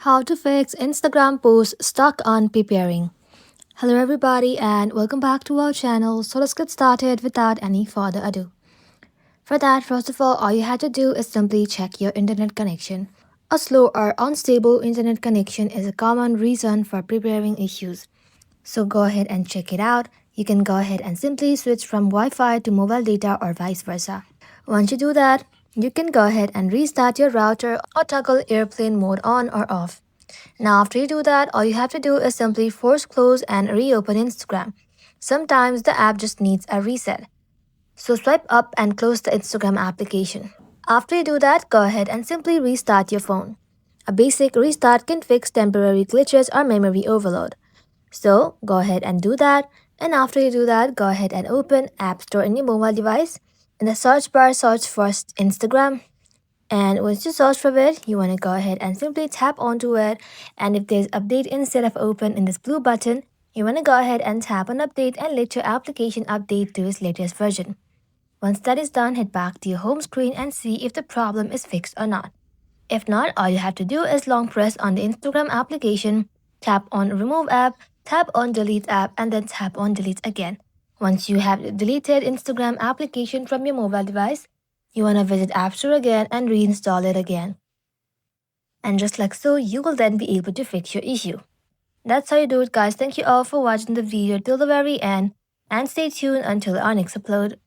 How to fix Instagram post stuck on preparing. Hello everybody and welcome back to our channel. So let's get started without any further ado. For that, first of all you have to do is simply check your internet connection. A slow or unstable internet connection is a common reason for preparing issues. So go ahead and check it out. You can go ahead and simply switch from Wi-Fi to mobile data or vice versa. Once you do that, you can go ahead and restart your router or toggle airplane mode on or off. Now after you do that, all you have to do is simply force close and reopen Instagram. Sometimes the app just needs a reset. So swipe up and close the Instagram application. After you do that, go ahead and simply restart your phone. A basic restart can fix temporary glitches or memory overload. So go ahead and do that. And after you do that, go ahead and open App Store in your mobile device. In the search bar, search for Instagram. And once you search for it, you want to go ahead and simply tap onto it. And if there's update instead of open in this blue button, you want to go ahead and tap on update and let your application update to its latest version. Once that is done, head back to your home screen and see if the problem is fixed or not. If not, all you have to do is long press on the Instagram application, tap on remove app, tap on delete app, and then tap on delete again. Once you have deleted Instagram application from your mobile device, you want to visit App Store again and reinstall it again. And just like so, you will then be able to fix your issue. That's how you do it, guys. Thank you all for watching the video till the very end, and stay tuned until our next upload.